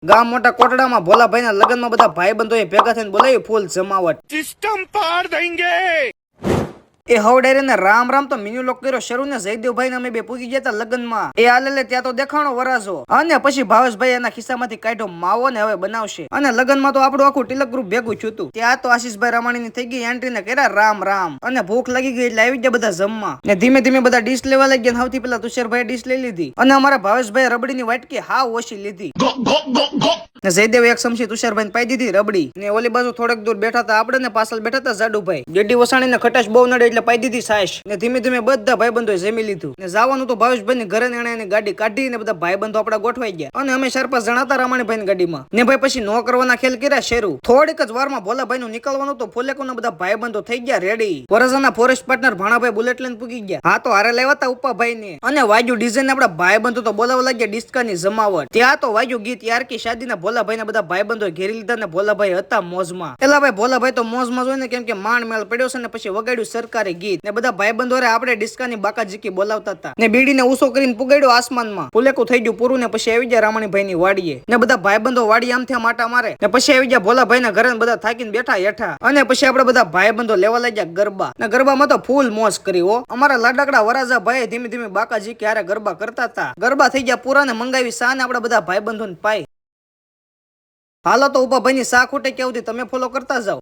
ગામ મોટા કોટડામાં ભોલાભાઈના લગ્નમાં બધા ભાઈબંધોએ ભેગા થઈને બોલાવી ફૂલ જમાવટ. સિસ્ટમ પાર દેંગે. એ હવડેરે ને રામ રામ તો મિન્યુ લોક કર્યો શરૂ ને જયદેવભાઈ અમે બે પૂગી ગયા હતા લગ્નમાં. એ આલેલે ત્યાં તો દેખાણો વરાજો અને પછી ભાવેશભાઈ એના ખિસ્સામાંથી કાઢ્યો માવો ને હવે બનાવશે. અને લગ્નમાં તો આપણું આખું તિલક ગ્રુપ ભેગું થયું હતું. ત્યાં તો આશીષભાઈ રામાણી ની થઈ ગઈ એન્ટ્રી ને કર્યા રામ રામ. અને ભૂખ લાગી ગઈ એટલે આવી ગયા બધા જમવા ને ધીમે ધીમે બધા ડીશ લેવા લાગ્યા. સૌથી પેલા તુષારભાઈ ડીશ લઈ લીધી અને અમારા ભાવેશભાઈ રબડીની વાટકી હાવ ઓછી લીધી ને જયદેવ એક સમસી તુષારભાઈ પાઈ દીધી રબડી ને ઓલી બાજુ થોડેક દૂર બેઠા હતા આપણે ને પાછળ બેઠા હતા જાડુભાઈ. ગેડી વસાણીને ખટાશ બહુ નડે એટલે પાઈ દીધી સાયશ ને ધીમે ધીમે બધા ભાઈબંધોએ જમી લીધું ને જવાનું તો ભાવેશભાઈ ની ઘરે એને એની ગાડી કાઢી ને બધા ભાઈબંધો આપડા ગોઠવાઈ ગયા. અને અમે 4-5 જણા હતા રામાણીભાઈ ની ગાડીમાં ને ભાઈ પછી નો કરવાના ખેલ કર્યા શરૂ. થોડીક જ વારમાં ભોલાભાઈ નું નીકળવાનું તો ફુલેકોના બધા ભાઈબંધો થઈ ગયા ready. વરસાના forest partner Bhanabhai bullet લઈને પૂગી ગયા. હા તો હારે લેવા હતા ઉપાભાઈ ને અને વાજુ ડિઝાઇન આપડા ભાઈબંધો તો બોલાવા લાગ્યા ડિસ્કાની જમાવટ. ત્યાં તો વાજુ ગીત યાર કી શાદીના ભોલાભાઈ ના બધા ભાઈબંધો ઘેરી લીધા ને ભોલાભાઈ હતા મોજમાં. એલા ભાઈ ભોલાભાઈ તો મોજમાં હોય ને કેમ કે માંડ મેળ પડ્યો છે ને પછી વગાડ્યું સરકારી ગીત ને બધા ભાઈબંધો આપણે ડિસ્કાની બાકાજીકી બોલાવતા હતા ને બીડીને ઊંચો કરીને પુગાડ્યો આસમાનમાં. ફુલેકું થઈ ગયું પૂરું ને પછી આવી ગયા રામાણીભાઈ ની વાડીએ ને બધા ભાઈબંધો વાડી આમથી માટા મારે ને પછી આવી ગયા ભોલાભાઈ ના ઘરે બધા થાકીને બેઠા હેઠા. અને પછી આપણે બધા ભાઈબંધો લેવા લાગ્યા ગરબા ને ગરબામાં તો ફૂલ મોજ કરી હો. અમારા લાડકડા વરાજા ભાઈ ધીમે ધીમે બાકાજીકી હારે ગરબા કરતા હતા. ગરબા થઈ ગયા પૂરા ને મંગાવી સા ને આપડા બધા ભાઈબંધો ને પાઈ. હાલો તો ઉપાભાઈ ની સા ખૂટે કેવું તમે ફોલો કરતા જાઓ.